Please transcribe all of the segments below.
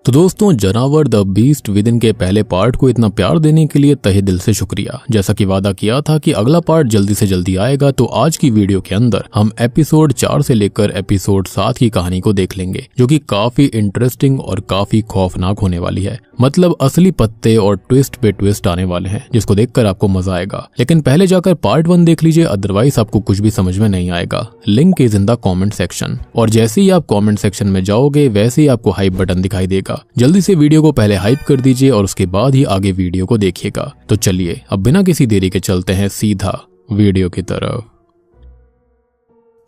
तो दोस्तों, जानवर द बीस्ट विदिन के पहले पार्ट को इतना प्यार देने के लिए तहे दिल से शुक्रिया। जैसा कि वादा किया था कि अगला पार्ट जल्दी से जल्दी आएगा, तो आज की वीडियो के अंदर हम एपिसोड 4 से लेकर एपिसोड 7 की कहानी को देख लेंगे, जो कि काफी इंटरेस्टिंग और काफी खौफनाक होने वाली है। मतलब असली पत्ते और ट्विस्ट पे ट्विस्ट आने वाले हैं, जिसको देखकर आपको मजा आएगा। लेकिन पहले जाकर पार्ट 1 देख लीजिए, अदरवाइज आपको कुछ भी समझ में नहीं आएगा। Link is in the comment section, और जैसे ही आप कमेंट सेक्शन में जाओगे वैसे ही आपको हाइप बटन दिखाई देगा। जल्दी से वीडियो को पहले हाइप कर दीजिए और उसके बाद ही आगे वीडियो को देखिएगा। तो चलिए अब बिना किसी देरी के चलते हैं सीधा वीडियो की तरफ।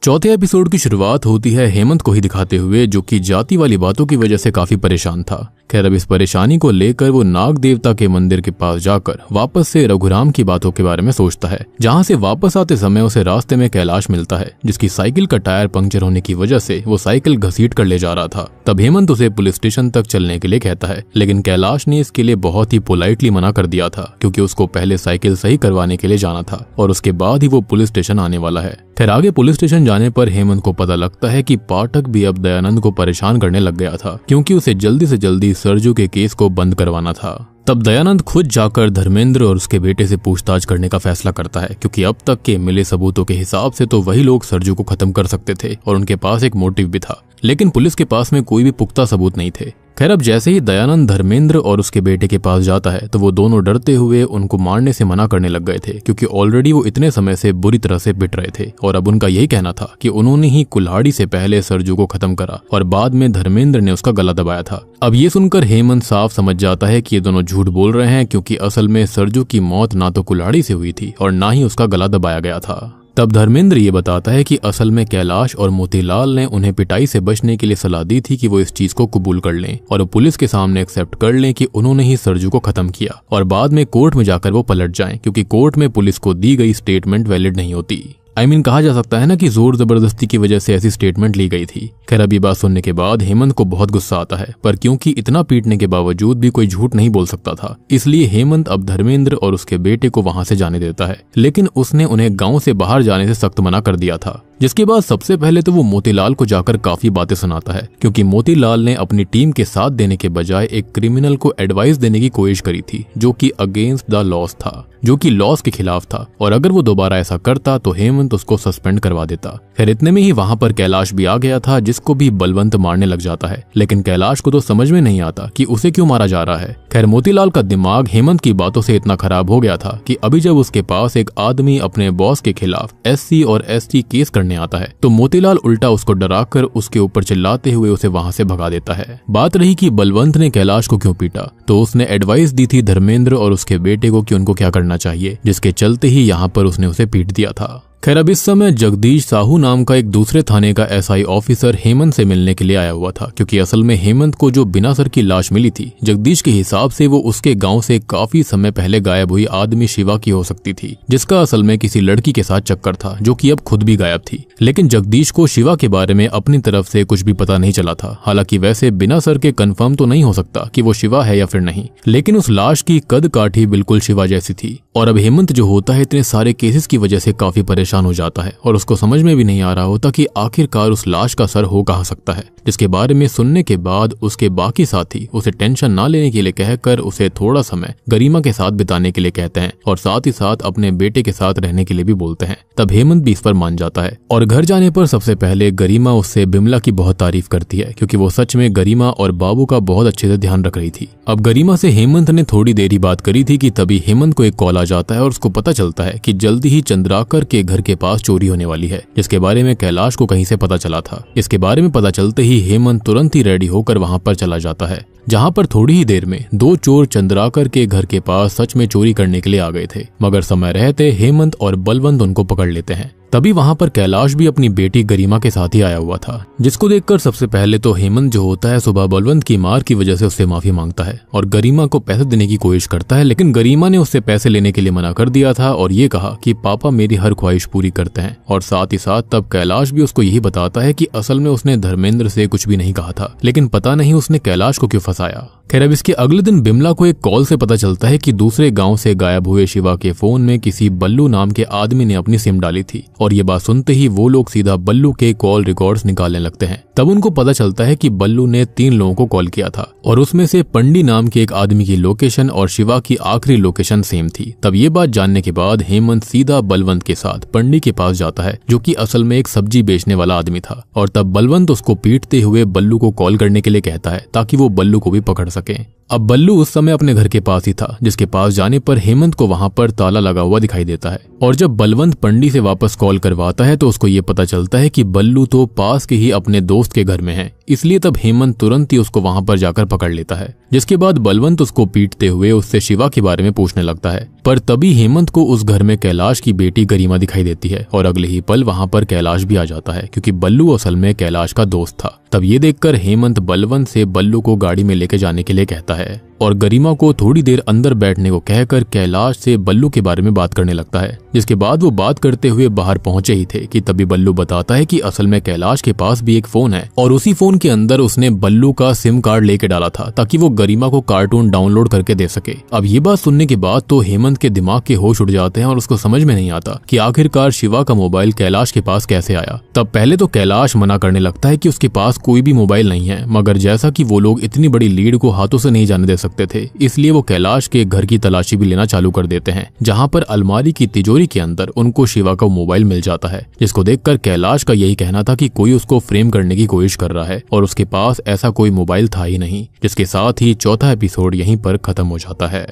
चौथे एपिसोड की शुरुआत होती है हेमंत को ही दिखाते हुए, जो कि जाति वाली बातों की वजह से काफी परेशान था। खैर, अब इस परेशानी को लेकर वो नाग देवता के मंदिर के पास जाकर वापस से रघुराम की बातों के बारे में सोचता है, जहाँ से वापस आते समय उसे रास्ते में कैलाश मिलता है, जिसकी साइकिल का टायर पंक्चर होने की वजह से वो साइकिल घसीट कर ले जा रहा था। तब हेमंत उसे पुलिस स्टेशन तक चलने के लिए कहता है, लेकिन कैलाश ने इसके लिए बहुत ही पोलाइटली मना कर दिया था, क्योंकि उसको पहले साइकिल सही करवाने के लिए जाना था और उसके बाद ही वो पुलिस स्टेशन आने वाला है। खैर, आगे पुलिस स्टेशन जाने पर हेमंत को पता लगता है कि पाठक भी अब दयानंद को परेशान करने लग गया था, क्योंकि उसे जल्दी से जल्दी सरजू के केस को बंद करवाना था। तब दयानंद खुद जाकर धर्मेंद्र और उसके बेटे से पूछताछ करने का फैसला करता है, क्योंकि अब तक के मिले सबूतों के हिसाब से तो वही लोग सरजू को खत्म कर सकते थे और उनके पास एक मोटिव भी था, लेकिन पुलिस के पास में कोई भी पुख्ता सबूत नहीं थे। खैर, अब जैसे ही दयानंद धर्मेंद्र और उसके बेटे के पास जाता है तो वो दोनों डरते हुए उनको मारने से मना करने लग गए थे, क्योंकि ऑलरेडी वो इतने समय से बुरी तरह से पिट रहे थे और अब उनका यही कहना था कि उन्होंने ही कुल्हाड़ी से पहले सरजू को खत्म करा और बाद में धर्मेंद्र ने उसका गला दबाया था। अब ये सुनकर हेमंत साफ समझ जाता है कि ये दोनों झूठ बोल रहे हैं, क्योंकि असल में सरजू की मौत ना तो कुल्हाड़ी से हुई थी और ना ही उसका गला दबाया गया था। तब धर्मेंद्र ये बताता है कि असल में कैलाश और मोतीलाल ने उन्हें पिटाई से बचने के लिए सलाह दी थी कि वो इस चीज को कबूल कर लें और पुलिस के सामने एक्सेप्ट कर लें कि उन्होंने ही सरजू को खत्म किया, और बाद में कोर्ट में जाकर वो पलट जाएं, क्योंकि कोर्ट में पुलिस को दी गई स्टेटमेंट वैलिड नहीं होती। कहा जा सकता है ना कि जोर जबरदस्ती की वजह से ऐसी स्टेटमेंट ली गई थी। खैर, अब ये बात सुनने के बाद हेमंत को बहुत गुस्सा आता है, पर क्योंकि इतना पीटने के बावजूद भी कोई झूठ नहीं बोल सकता था, इसलिए हेमंत अब धर्मेंद्र और उसके बेटे को वहां से जाने देता है। लेकिन उसने उन्हें गांव से बाहर जाने से सख्त मना कर दिया था। जिसके बाद सबसे पहले तो वो मोतीलाल को जाकर काफी बातें सुनाता है, क्योंकि मोतीलाल ने अपनी टीम के साथ देने के बजाय एक क्रिमिनल को एडवाइस देने की कोशिश करी थी, जो कि अगेंस्ट द लॉस था, जो कि लॉस के खिलाफ था, और अगर वो दोबारा ऐसा करता तो हेमंत उसको सस्पेंड करवा देता। खैर, इतने में ही वहां पर कैलाश भी आ गया था, जिसको भी बलवंत मारने लग जाता है, लेकिन कैलाश को तो समझ में नहीं आता कि उसे क्यों मारा जा रहा है। खैर, मोतीलाल का दिमाग हेमंत की बातों से इतना खराब हो गया था कि अभी जब उसके पास एक आदमी अपने बॉस के खिलाफ SC और ST केस करने आता है, तो मोतीलाल उल्टा उसको डराकर उसके ऊपर चिल्लाते हुए उसे वहां से भगा देता है। बात रही कि बलवंत ने कैलाश को क्यों पीटा, तो उसने एडवाइस दी थी धर्मेंद्र और उसके बेटे को कि उनको क्या करना चाहिए, जिसके चलते ही यहाँ पर उसने उसे पीट दिया था। खैर, अब इस समय जगदीश साहू नाम का एक दूसरे थाने का SI ऑफिसर हेमंत से मिलने के लिए आया हुआ था, क्योंकि असल में हेमंत को जो बिना सर की लाश मिली थी, जगदीश के हिसाब से वो उसके गांव से काफी समय पहले गायब हुई आदमी शिवा की हो सकती थी, जिसका असल में किसी लड़की के साथ चक्कर था, जो कि अब खुद भी गायब थी। लेकिन जगदीश को शिवा के बारे में अपनी तरफ से कुछ भी पता नहीं चला था। हालांकि वैसे बिना सर के कंफर्म तो नहीं हो सकता कि वो शिवा है या फिर नहीं, लेकिन उस लाश की कद काठी बिल्कुल शिवा जैसी थी। और अब हेमंत जो होता है इतने सारे केसेस की वजह से काफी परेशान हो जाता है और उसको समझ में भी नहीं आ रहा होता कि आखिरकार उस लाश का सर हो कहाँ सकता है, जिसके बारे में सुनने के बाद उसके बाकी साथी उसे टेंशन ना लेने के लिए कहकर उसे थोड़ा समय गरिमा के साथ बिताने के लिए कहते हैं और साथ ही साथ अपने बेटे के साथ रहने के लिए भी बोलते हैं। तब हेमंत भी इस पर मान जाता है और घर जाने पर सबसे पहले गरिमा उससे बिमला की बहुत तारीफ करती है, क्योंकि वो सच में गरिमा और बाबू का बहुत अच्छे से ध्यान रख रही थी। अब गरिमा से हेमंत ने थोड़ी देर ही बात करी थी कि तभी हेमंत को एक कॉल आ जाता है और उसको पता चलता है कि जल्दी ही चंद्राकर के घर के पास चोरी होने वाली है, जिसके बारे में कैलाश को कहीं से पता चला था। इसके बारे में पता चलते ही हेमंत तुरंत ही रेडी होकर वहां पर चला जाता है, जहां पर थोड़ी ही देर में 2 चोर चंद्राकर के घर के पास सच में चोरी करने के लिए आ गए थे, मगर समय रहते हेमंत और बलवंत उनको पकड़ लेते हैं। तभी वहां पर कैलाश भी अपनी बेटी गरिमा के साथ ही आया हुआ था, जिसको देखकर सबसे पहले तो हेमंत जो होता है सुबह बलवंत की मार की वजह से उससे माफी मांगता है और गरिमा को पैसे देने की कोशिश करता है, लेकिन गरिमा ने उससे पैसे लेने के लिए मना कर दिया था और ये कहा कि पापा मेरी हर ख्वाहिश पूरी करते हैं। और साथ ही साथ तब कैलाश भी उसको यही बताता है कि असल में उसने धर्मेंद्र से कुछ भी नहीं कहा था, लेकिन पता नहीं उसने कैलाश को क्यों फंसाया। खैर अब इसके अगले दिन बिमला को एक कॉल से पता चलता है कि दूसरे गांव से गायब हुए शिवा के फोन में किसी बल्लू नाम के आदमी ने अपनी सिम डाली थी। और ये बात सुनते ही वो लोग सीधा बल्लू के कॉल रिकॉर्ड्स निकालने लगते हैं। तब उनको पता चलता है कि बल्लू ने 3 लोगों को कॉल किया था और उसमें से पंडी नाम के एक आदमी की लोकेशन और शिवा की आखिरी लोकेशन सेम थी। तब ये बात जानने के बाद हेमंत सीधा बलवंत के साथ पंडी के पास जाता है, जो कि असल में एक सब्जी बेचने वाला आदमी था। और तब बलवंत उसको पीटते हुए बल्लू को कॉल करने के लिए कहता है ताकि वो बल्लू को भी पकड़ सके। अब बल्लू उस समय अपने घर के पास ही था, जिसके पास जाने पर हेमंत को वहां पर ताला लगा हुआ दिखाई देता है। और जब बलवंत पंडी से वापस कॉल करवाता है तो उसको ये पता चलता है कि बल्लू तो पास के ही अपने दोस्त के घर में है। इसलिए तब हेमंत तुरंत ही उसको वहां पर जाकर पकड़ लेता है, जिसके बाद बलवंत उसको पीटते हुए उससे शिवा के बारे में पूछने लगता है। पर तभी हेमंत को उस घर में कैलाश की बेटी गरिमा दिखाई देती है और अगले ही पल वहां पर कैलाश भी आ जाता है, क्योंकि बल्लू असल में कैलाश का दोस्त था। तब ये देखकर हेमंत बलवंत से बल्लू को गाड़ी में लेके जाने के लिए कहता है और गरिमा को थोड़ी देर अंदर बैठने को कहकर कैलाश से बल्लू के बारे में बात करने लगता है। जिसके बाद वो बात करते हुए बाहर पहुंचे ही थे कि तभी बल्लू बताता है कि असल में कैलाश के पास भी एक फोन है और उसी फोन के अंदर उसने बल्लू का सिम कार्ड लेके डाला था ताकि वो गरिमा को कार्टून डाउनलोड करके दे सके। अब ये बात सुनने के बाद तो हेमंत के दिमाग के होश उड़ जाते हैं और उसको समझ में नहीं आता कि आखिरकार शिवा का मोबाइल कैलाश के पास कैसे आया। तब पहले तो कैलाश मना करने लगता है कि उसके पास कोई भी मोबाइल नहीं है, मगर जैसा कि वो लोग इतनी बड़ी लीड को हाथों से नहीं जाने दे सकते थे, इसलिए वो कैलाश के घर की तलाशी भी लेना चालू कर देते हैं, जहां पर अलमारी की तिजोरी के अंदर उनको शिवा का मोबाइल मिल जाता है। जिसको देखकर कैलाश का यही कहना था कि कोई उसको फ्रेम करने की कोशिश कर रहा है और उसके पास ऐसा कोई मोबाइल था ही नहीं। जिसके साथ ही चौथा एपिसोड यहीं पर खत्म हो जाता है।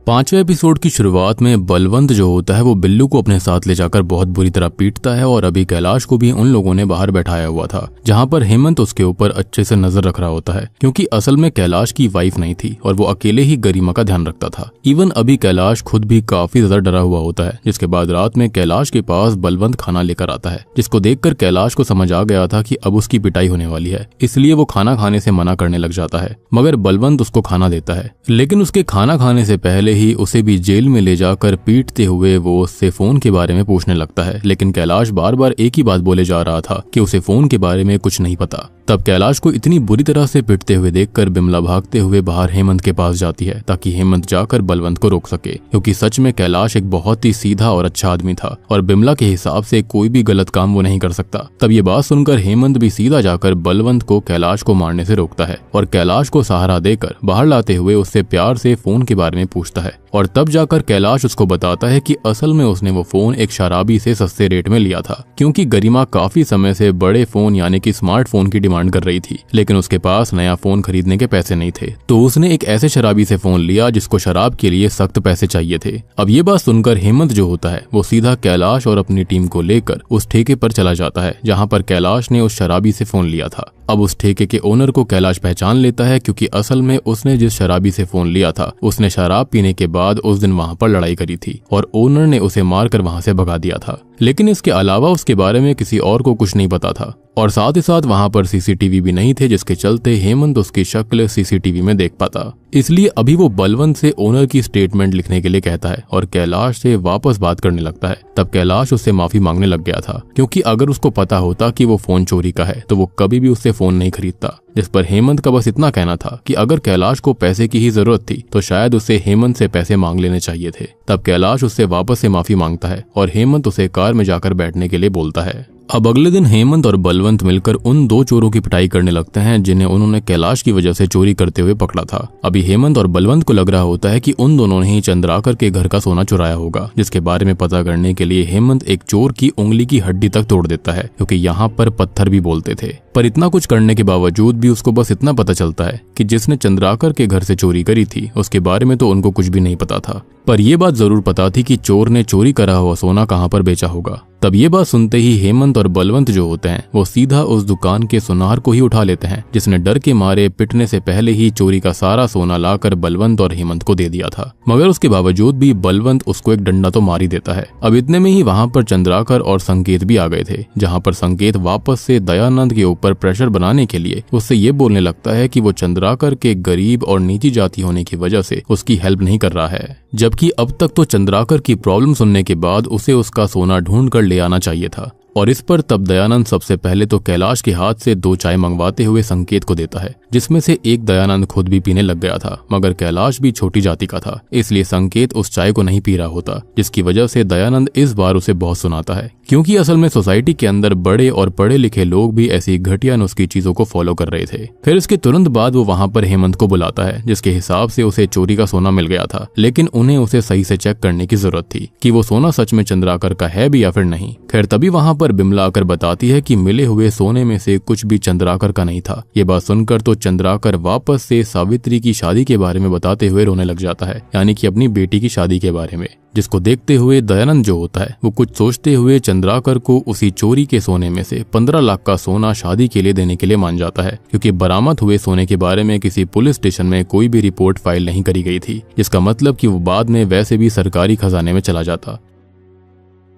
5वें एपिसोड की शुरुआत में बलवंत जो होता है वो बिल्लू को अपने साथ ले जाकर बहुत बुरी तरह पीटता है और अभी कैलाश को भी उन लोगों ने बाहर बैठाया हुआ था, जहां पर हेमंत उसके ऊपर अच्छे से नजर रख रहा होता है, क्योंकि असल में कैलाश की वाइफ नहीं थी और वो अकेले ही गरिमा का ध्यान रखता था। इवन अभी कैलाश खुद भी काफी ज्यादा डरा हुआ होता है। जिसके बाद रात में कैलाश के पास बलवंत खाना लेकर आता है, जिसको देखकर कैलाश को समझ आ गया था कि अब उसकी पिटाई होने वाली है, इसलिए वो खाना खाने से मना करने लग जाता है। मगर बलवंत उसको खाना देता है, लेकिन उसके खाना खाने से पहले ही उसे भी जेल में ले जाकर पीटते हुए वो उससे फोन के बारे में पूछने लगता है। लेकिन कैलाश बार बार एक ही बात बोले जा रहा था कि उसे फोन के बारे में कुछ नहीं पता। तब कैलाश को इतनी बुरी तरह से पिटते हुए देखकर बिमला भागते हुए बाहर हेमंत के पास जाती है ताकि हेमंत जाकर बलवंत को रोक सके, क्योंकि सच में कैलाश एक बहुत ही सीधा और अच्छा आदमी था और बिमला के हिसाब से कोई भी गलत काम वो नहीं कर सकता। तब ये बात सुनकर हेमंत भी सीधा जाकर बलवंत को कैलाश को मारने से रोकता है और कैलाश को सहारा देकर बाहर लाते हुए उससे प्यार से फोन के बारे में पूछता है। और तब जाकर कैलाश उसको बताता है कि असल में उसने वो फोन एक शराबी से सस्ते रेट में लिया था, क्योंकि गरिमा काफी समय से बड़े फोन यानी कि स्मार्टफोन की डिमांड कर रही थी, लेकिन उसके पास नया फोन खरीदने के पैसे नहीं थे। तो उसने एक ऐसे शराबी से फोन लिया जिसको शराब के लिए सख्त पैसे चाहिए थे। अब ये बात सुनकर हेमंत जो होता है वो सीधा कैलाश और अपनी टीम को लेकर उस ठेके पर चला जाता है जहाँ पर कैलाश ने उस शराबी से फोन लिया था। अब उस ठेके के ओनर को कैलाश पहचान लेता है, क्योंकि असल में उसने जिस शराबी से फोन लिया था उसने शराब पीने के बाद उस दिन वहां पर लड़ाई करी थी और ओनर ने उसे मारकर वहां से भगा दिया था। लेकिन इसके अलावा उसके बारे में किसी और को कुछ नहीं पता था और साथ ही साथ वहां पर सीसीटीवी भी नहीं थे, जिसके चलते हेमंत उसकी शक्ल सीसीटीवी में देख पाता। इसलिए अभी वो बलवंत से ओनर की स्टेटमेंट लिखने के लिए कहता है और कैलाश से वापस बात करने लगता है। तब कैलाश उससे माफी मांगने लग गया था, क्योंकि अगर उसको पता होता कि वो फोन चोरी का है तो वो कभी भी उससे फोन नहीं खरीदता। जिस पर हेमंत का बस इतना कहना था कि अगर कैलाश को पैसे की ही जरूरत थी तो शायद उसे हेमंत से पैसे मांग लेने चाहिए थे। तब कैलाश उससे वापस से माफी मांगता है और हेमंत उसे कार में जाकर बैठने के लिए बोलता है। अब अगले दिन हेमंत और बलवंत मिलकर उन 2 चोरों की पिटाई करने लगते हैं जिन्हें उन्होंने कैलाश की वजह से चोरी करते हुए पकड़ा था। अभी हेमंत और बलवंत को लग रहा होता है कि उन दोनों ने ही चंद्राकर के घर का सोना चुराया होगा, जिसके बारे में पता करने के लिए हेमंत एक चोर की उंगली की हड्डी तक तोड़ देता है, क्योंकि यहाँ पर पत्थर भी बोलते थे। पर इतना कुछ करने के बावजूद भी उसको बस इतना पता चलता है कि जिसने चंद्राकर के घर से चोरी करी थी उसके बारे में तो उनको कुछ भी नहीं पता था, पर यह बात जरूर पता थी कि चोर ने चोरी करा हुआ सोना कहाँ पर बेचा होगा। तब ये बात सुनते ही हेमंत और बलवंत जो होते हैं वो सीधा उस दुकान के सुनार को ही उठा लेते हैं, जिसने डर के मारे पिटने से पहले ही चोरी का सारा सोना लाकर बलवंत और हेमंत को दे दिया था। मगर उसके बावजूद भी बलवंत उसको एक डंडा तो मार ही देता है। अब इतने में ही वहां पर चंद्राकर और संकेत भी आ गए थे, जहां पर संकेत वापस से दयानंद के ऊपर प्रेशर बनाने के लिए उससे ये बोलने लगता है कि वो चंद्राकर के गरीब और नीची जाति होने की वजह से उसकी हेल्प नहीं कर रहा है, जबकि अब तक तो चंद्राकर की प्रॉब्लम सुनने के बाद उसे उसका सोना ढूंढ कर ले आना चाहिए था। और इस पर तब दयानंद सबसे पहले तो कैलाश के हाथ से 2 चाय मंगवाते हुए संकेत को देता है, जिसमें से एक दयानंद खुद भी पीने लग गया था, मगर कैलाश भी छोटी जाति का था, इसलिए संकेत उस चाय को नहीं पी रहा होता, जिसकी वजह से दयानंद इस बार उसे बहुत सुनाता है, क्योंकि असल में सोसाइटी के अंदर बड़े और पढ़े लिखे लोग भी ऐसी घटिया नुस्खी चीजों को फॉलो कर रहे थे। फिर इसके तुरंत बाद वो वहां पर हेमंत को बुलाता है, जिसके हिसाब से उसे चोरी का सोना मिल गया था, लेकिन उन्हें उसे सही से चेक करने की जरूरत थी कि वो सोना सच में चंद्राकर का है भी या फिर नहीं। खैर तभी वहां पर बिमला आकर बताती है कि मिले हुए सोने में से कुछ भी चंद्राकर का नहीं था। ये बात सुनकर तो चंद्राकर वापस से सावित्री की शादी के बारे में बताते हुए रोने लग जाता है, यानी कि अपनी बेटी की शादी के बारे में, जिसको देखते हुए दयानंद जो होता है वो कुछ सोचते हुए चंद्राकर को उसी चोरी के सोने में से 15 लाख का सोना शादी के लिए देने के लिए मान जाता है, क्योंकि बरामद हुए सोने के बारे में किसी पुलिस स्टेशन में कोई भी रिपोर्ट फाइल नहीं करी गई थी, जिसका मतलब कि वो बाद में वैसे भी सरकारी खजाने में चला जाता।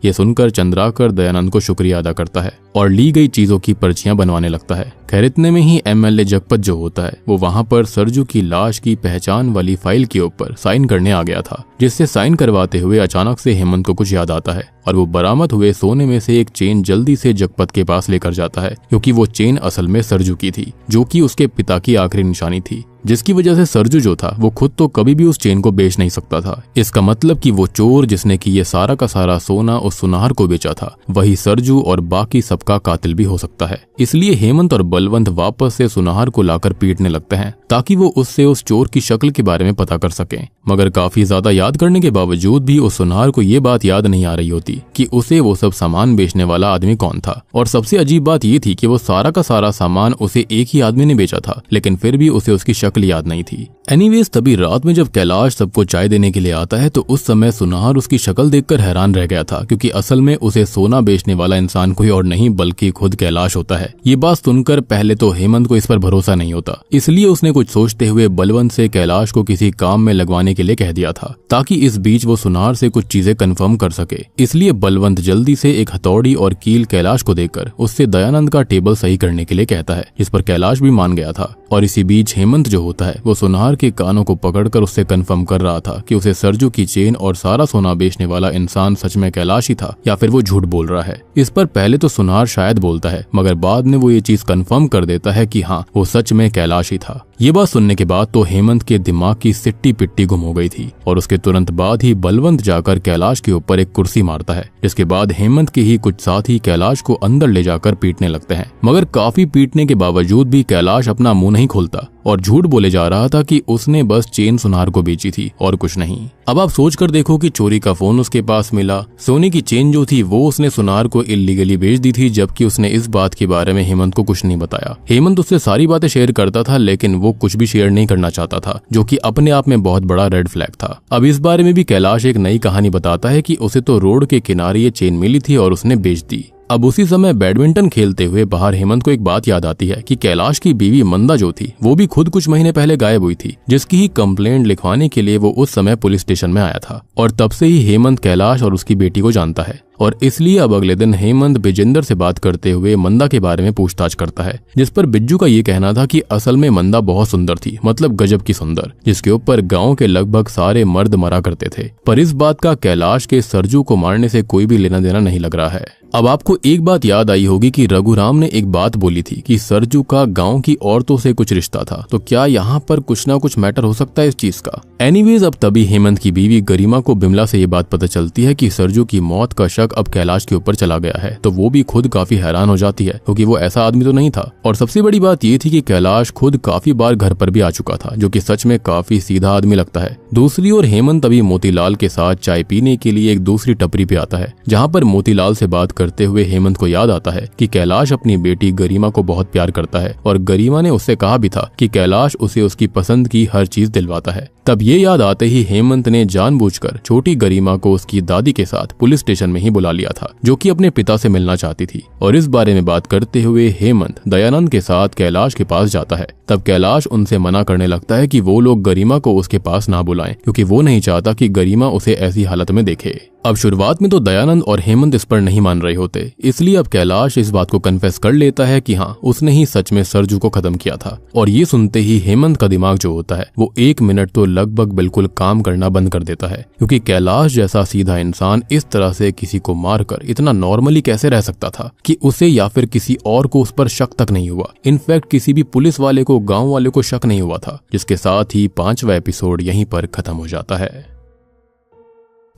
ये सुनकर चंद्राकर दयानंद को शुक्रिया अदा करता है और ली गई चीजों की पर्चियां बनवाने लगता है। खैर इतने में ही एमएलए जगपत जो होता है वो वहां पर सरजू की लाश की पहचान वाली फाइल के ऊपर साइन करने आ गया था, जिससे साइन करवाते हुए अचानक से हेमंत को कुछ याद आता है और वो बरामद हुए सोने में से एक चेन जल्दी से जगपत के पास लेकर जाता है, क्योंकि वो चेन असल में सरजू की थी, जो कि उसके पिता की आखिरी निशानी थी, जिसकी वजह से सरजू जो था वो खुद तो कभी भी उस चेन को बेच नहीं सकता था। इसका मतलब कि वो चोर जिसने कि ये सारा का सारा सोना उस सुनार को बेचा था, वही सरजू और बाकी सबका कातिल भी हो सकता है। इसलिए हेमंत और बलवंत वापस से सुनार को लाकर पीटने लगते हैं, ताकि वो उससे उस चोर की शक्ल के बारे में पता कर सकें। मगर काफी ज्यादा याद करने के बावजूद भी उस सुनार को ये बात याद नहीं आ रही होती कि उसे वो सब सामान बेचने वाला आदमी कौन था। और सबसे अजीब बात ये थी कि वो सारा का सारा सामान उसे एक ही आदमी ने बेचा था, लेकिन फिर भी उसे उसकी शक्ल याद नहीं थी। एनीवेज तभी रात में जब कैलाश सबको चाय देने के लिए आता है तो उस समय सुनार उसकी शक्ल देखकर हैरान रह गया था, क्योंकि असल में उसे सोना बेचने वाला इंसान कोई और नहीं बल्कि खुद कैलाश होता है। ये बात सुनकर पहले तो हेमंत को इस पर भरोसा नहीं होता, इसलिए उसने कुछ सोचते हुए बलवंत से कैलाश को किसी काम में लगवाने के लिए कह दिया था, ताकि इस बीच वो सुनार से कुछ चीजें कंफर्म कर सके। इसलिए बलवंत जल्दी से एक हथौड़ी और कील कैलाश को देकर उससे दयानंद का टेबल सही करने के लिए कहता है, जिस पर कैलाश भी मान गया था। और इसी बीच हेमंत जो होता है वो सुनार के कानों को पकड़कर उससे कंफर्म कर रहा था कि उसे सरजू की चेन और सारा सोना बेचने वाला इंसान सच में कैलाश ही था या फिर वो झूठ बोल रहा है। इस पर पहले तो सुनार शायद बोलता है, मगर बाद में वो ये चीज कंफर्म कर देता है कि हाँ वो सच में कैलाश ही था। ये बात सुनने के बाद तो हेमंत के दिमाग की सिट्टी पिट्टी गुम हो गई थी और उसके तुरंत बाद ही बलवंत जाकर कैलाश के ऊपर एक कुर्सी मारता है, जिसके बाद हेमंत के ही कुछ साथी कैलाश को अंदर ले जाकर पीटने लगते हैं। मगर काफी पीटने के बावजूद भी कैलाश अपना मुंह नहीं खोलता और झूठ बोले जा रहा था कि उसने बस चेन सुनार को बेची थी और कुछ नहीं। अब आप सोच कर देखो कि चोरी का फोन उसके पास मिला, सोने की चेन जो थी वो उसने सुनार को इल्लीगली बेच दी थी, जबकि उसने इस बात के बारे में हेमंत को कुछ नहीं बताया। हेमंत उससे सारी बातें शेयर करता था, लेकिन वो कुछ भी शेयर नहीं करना चाहता था, जो कि अपने आप में बहुत बड़ा रेड फ्लैग था। अब इस बारे में भी कैलाश एक नई कहानी बताता है कि उसे तो रोड के किनारे ये चेन मिली थी और उसने बेच दी। अब उसी समय बैडमिंटन खेलते हुए बाहर हेमंत को एक बात याद आती है कि कैलाश की बीवी मंदा जो थी वो भी खुद कुछ महीने पहले गायब हुई थी, जिसकी ही कंप्लेंट लिखवाने के लिए वो उस समय पुलिस स्टेशन में आया था। और तब से ही हेमंत कैलाश और उसकी बेटी को जानता है और इसलिए अब अगले दिन हेमंत बिजेंदर से बात करते हुए मंदा के बारे में पूछताछ करता है, जिस पर बिज्जू का ये कहना था कि असल में मंदा बहुत सुंदर थी, मतलब गजब की सुंदर, जिसके ऊपर गांव के लगभग सारे मर्द मरा करते थे। पर इस बात का कैलाश के सरजू को मारने से कोई भी लेना देना नहीं लग रहा है। अब आपको एक बात याद आई होगी कि रघुराम ने एक बात बोली थी कि सरजू का गांव की औरतों से कुछ रिश्ता था, तो क्या यहाँ पर कुछ ना कुछ मैटर हो सकता है इस चीज का। एनीवेज अब तभी हेमंत की बीवी गरिमा को बिमला से ये बात पता चलती है कि सरजू की मौत का शक अब कैलाश के ऊपर चला गया है, तो वो भी खुद काफी हैरान हो जाती है, क्योंकि वो ऐसा आदमी तो नहीं था। और सबसे बड़ी बात ये थी कि कैलाश खुद काफी बार घर पर भी आ चुका था, जो कि सच में काफी सीधा आदमी लगता है। दूसरी ओर हेमंत अभी मोतीलाल के साथ चाय पीने के लिए एक दूसरी टपरी पे आता है, जहाँ पर मोतीलाल से बात करते हुए हेमंत को याद आता है कि कैलाश अपनी बेटी गरिमा को बहुत प्यार करता है और गरिमा ने उससे कहा भी था कि कैलाश उसे उसकी पसंद की हर चीज दिलवाता है। तब ये याद आते ही हेमंत ने जानबूझकर छोटी गरिमा को उसकी दादी के साथ पुलिस स्टेशन में ही बुला लिया था, जो कि अपने पिता से मिलना चाहती थी। और इस बारे में बात करते हुए हेमंत दयानंद के साथ कैलाश के पास जाता है। तब कैलाश उनसे मना करने लगता है कि वो लोग गरिमा को उसके पास ना बुलाएं, क्योंकि वो नहीं चाहता कि गरिमा उसे ऐसी हालत में देखे। अब शुरुआत में तो दयानंद और हेमंत इस पर नहीं मान रहे होते, इसलिए अब कैलाश इस बात को कन्फेस कर लेता है कि हाँ उसने ही सच में सरजू को खत्म किया था। और ये सुनते ही हेमंत का दिमाग जो होता है वो 1 मिनट तो लगभग बिल्कुल काम करना बंद कर देता है, क्योंकि कैलाश जैसा सीधा इंसान इस तरह से किसी को मारकर इतना नॉर्मली कैसे रह सकता था कि उसे या फिर किसी और को उस पर शक तक नहीं हुआ। इनफैक्ट किसी भी पुलिस वाले को, गांव वाले को शक नहीं हुआ था, जिसके साथ ही 5वां एपिसोड यहीं पर खत्म हो जाता है।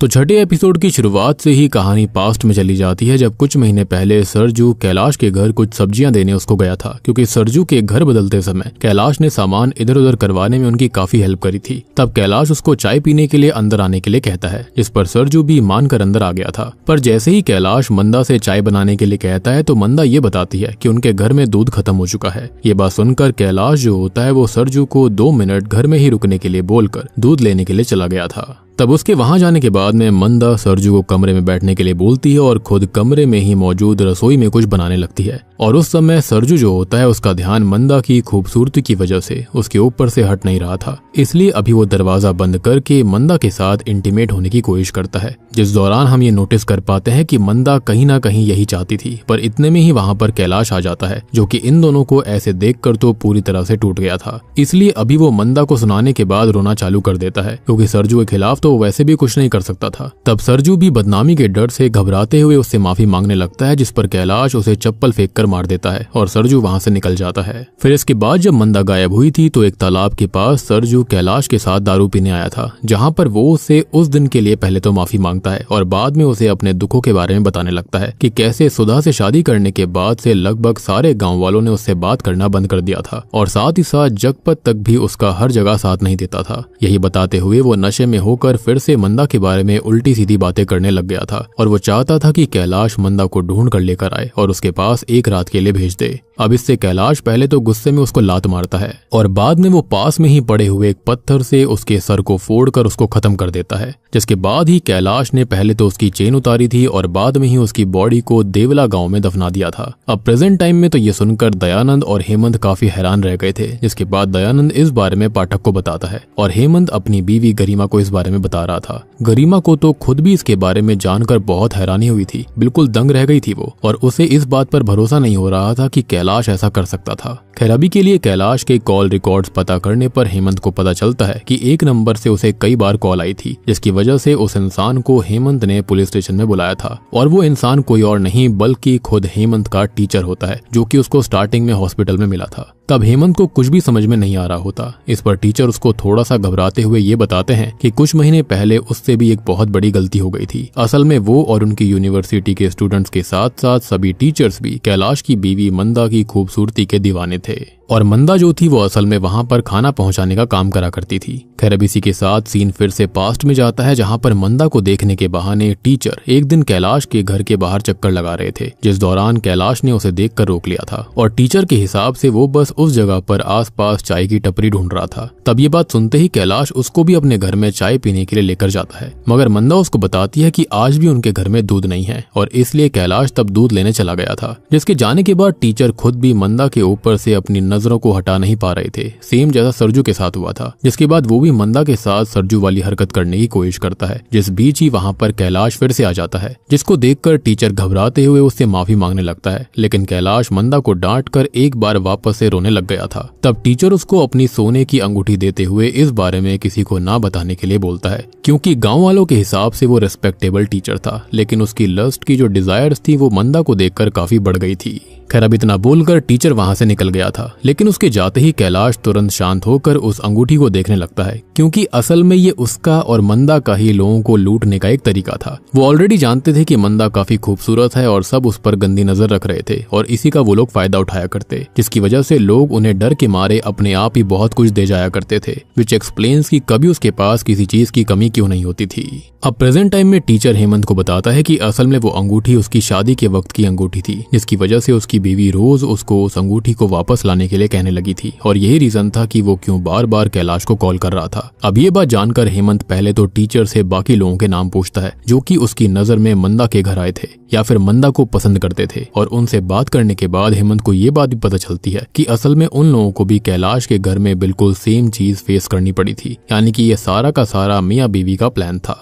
तो छठे एपिसोड की शुरुआत से ही कहानी पास्ट में चली जाती है, जब कुछ महीने पहले सरजू कैलाश के घर कुछ सब्जियां देने उसको गया था, क्योंकि सरजू के घर बदलते समय कैलाश ने सामान इधर उधर करवाने में उनकी काफी हेल्प करी थी। तब कैलाश उसको चाय पीने के लिए अंदर आने के लिए कहता है, जिस पर सरजू भी मानकर अंदर आ गया था। पर जैसे ही कैलाश मंदा से चाय बनाने के लिए कहता है तो मंदा ये बताती है कि उनके घर में दूध खत्म हो चुका है। ये बात सुनकर कैलाश जो होता है वो सरजू को 2 मिनट घर में ही रुकने के लिए बोलकर दूध लेने के लिए चला गया था। तब उसके वहां जाने के बाद में मंदा सरजू को कमरे में बैठने के लिए बोलती है और खुद कमरे में ही मौजूद रसोई में कुछ बनाने लगती है। और उस समय सरजू जो होता है उसका ध्यान मंदा की खूबसूरती की वजह से उसके ऊपर से हट नहीं रहा था, इसलिए अभी वो दरवाजा बंद करके मंदा के साथ इंटीमेट होने की कोशिश करता है। जिस दौरान हम ये नोटिस कर पाते हैं कि मंदा कहीं ना कहीं यही चाहती थी, पर इतने में ही वहां पर कैलाश आ जाता है, जो कि इन दोनों को ऐसे देखकर तो पूरी तरह से टूट गया था। इसलिए अभी वो मंदा को सुनाने के बाद रोना चालू कर देता है, क्योंकि सरजू के खिलाफ तो वैसे भी कुछ नहीं कर सकता था। तब सरजू भी बदनामी के डर से घबराते हुए उससे माफी मांगने लगता है, जिस पर कैलाश उसे चप्पल फेंक कर मार देता है और सरजू वहां से निकल जाता है। फिर इसके बाद जब मंदा गायब हुई थी तो एक तालाब के पास सरजू कैलाश के साथ दारू पीने आया था, जहां पर वो उससे उस दिन के लिए पहले तो माफी मांगता है और बाद में उसे अपने दुखों के बारे में बताने लगता है कि कैसे सुधा से शादी करने के बाद से लगभग सारे गाँव वालों ने उससे बात करना बंद कर दिया था और साथ ही साथ जगपत तक भी उसका हर जगह साथ नहीं देता था। यही बताते हुए वो नशे में होकर फिर से मंदा के बारे में उल्टी सीधी बातें करने लग गया था और वो चाहता था कि कैलाश मंदा को ढूंढ कर लेकर आए और उसके पास एक रात के लिए भेज दे। अब इससे कैलाश पहले तो गुस्से में उसको लात मारता है और बाद में वो पास में ही पड़े हुए एक पत्थर से उसके सर को फोड़कर उसको खत्म कर देता है। जिसके बाद ही कैलाश ने पहले तो उसकी चेन उतारी थी और बाद में ही उसकी बॉडी को देवला गांव में दफना दिया था। अब प्रेजेंट टाइम में तो ये सुनकर दयानंद और हेमंत काफी हैरान रह गए थे, जिसके बाद दयानंद इस बारे में पाठक को बताता है और हेमंत अपनी बीवी गरिमा को इस बारे में बता रहा था। गरिमा को तो खुद भी इसके बारे में जानकर बहुत हैरानी हुई थी, बिल्कुल दंग रह गई थी वो, और उसे इस बात पर भरोसा नहीं हो रहा था कि कैलाश ऐसा कर सकता था। खैर अभी के लिए कैलाश के कॉल रिकॉर्ड्स पता करने पर हेमंत को पता चलता है कि एक नंबर से उसे कई बार कॉल आई थी, जिसकी वजह से उस इंसान को हेमंत ने पुलिस स्टेशन में बुलाया था और वो इंसान कोई और नहीं बल्कि खुद हेमंत का टीचर होता है, जो कि उसको स्टार्टिंग में हॉस्पिटल में मिला था। तब हेमंत को कुछ भी समझ में नहीं आ रहा होता। इस पर टीचर उसको थोड़ा सा घबराते हुए ये बताते हैं कि कुछ महीने पहले उससे भी एक बहुत बड़ी गलती हो गई थी। असल में वो और उनकी यूनिवर्सिटी के स्टूडेंट्स के साथ साथ सभी टीचर्स भी कैलाश की बीवी मंदा की खूबसूरती के दीवाने थे और मंदा जो थी वो असल में वहां पर खाना पहुंचाने का काम करा करती थी। खैर अब इसी के साथ सीन फिर से पास्ट में जाता है, जहां पर मंदा को देखने के बहाने टीचर एक दिन कैलाश के घर के बाहर चक्कर लगा रहे थे, जिस दौरान कैलाश ने उसे देखकर रोक लिया था और टीचर के हिसाब से वो बस उस जगह पर आसपास चाय की टपरी ढूंढ रहा था। तब ये बात सुनते ही कैलाश उसको भी अपने घर में चाय पीने के लिए लेकर जाता है, मगर मंदा उसको बताती है कि आज भी उनके घर में दूध नहीं है और इसलिए कैलाश तब दूध लेने चला गया था। जिसके जाने के बाद टीचर खुद भी मंदा के ऊपर से अपनी नजरों को हटा नहीं पा रहे थे, सेम जैसा सरजू के साथ हुआ था। जिसके बाद वो भी मंदा के साथ सरजू वाली हरकत करने की कोशिश करता है, जिस बीच ही वहां पर कैलाश फिर से आ जाता है, जिसको देखकर टीचर घबराते हुए उससे माफी मांगने लगता है। लेकिन कैलाश मंदा को डांट कर एक बार वापस से रोने लग गया था। तब टीचर उसको अपनी सोने की अंगूठी देते हुए इस बारे में किसी को ना बताने के लिए बोलता है, क्योंकि गाँव वालों के हिसाब से वो रिस्पेक्टेबल टीचर था, लेकिन उसकी लस्ट की जो डिजायर्स थी वो मंदा को देखकर काफी बढ़ गई थी। खैर अब इतना बोलकर टीचर वहां से निकल गया था, लेकिन उसके जाते ही कैलाश तुरंत शांत होकर उस अंगूठी को देखने लगता है, क्योंकि असल में ये उसका और मंदा का ही लोगों को लूटने का एक तरीका था। वो ऑलरेडी जानते थे कि मंदा काफी खूबसूरत है और सब उस पर गंदी नजर रख रहे थे और इसी का वो लोग फायदा उठाया करते, जिसकी वजह से लोग उन्हें डर के मारे अपने आप ही बहुत कुछ दे जाया करते थे, विच एक्सप्लेन्स कि कभी उसके पास किसी चीज की कमी क्यों नहीं होती थी। अब प्रेजेंट टाइम में टीचर हेमंत को बताता है कि असल में वो अंगूठी उसकी शादी के वक्त की अंगूठी थी, जिसकी वजह से उसकी बीवी रोज उसको उस अंगूठी को वापस लाने के लिए कहने लगी थी और यही रीजन था कि वो क्यों बार बार कैलाश को कॉल कर रहा था। अब ये बात जानकर हेमंत पहले तो टीचर से बाकी लोगों के नाम पूछता है जो कि उसकी नजर में मंदा के घर आए थे या फिर मंदा को पसंद करते थे, और उनसे बात करने के बाद हेमंत को ये बात भी पता चलती है कि असल में उन लोगों को भी कैलाश के घर में बिल्कुल सेम चीज फेस करनी पड़ी थी, यानी कि ये सारा का सारा मियां बीवी का प्लान था।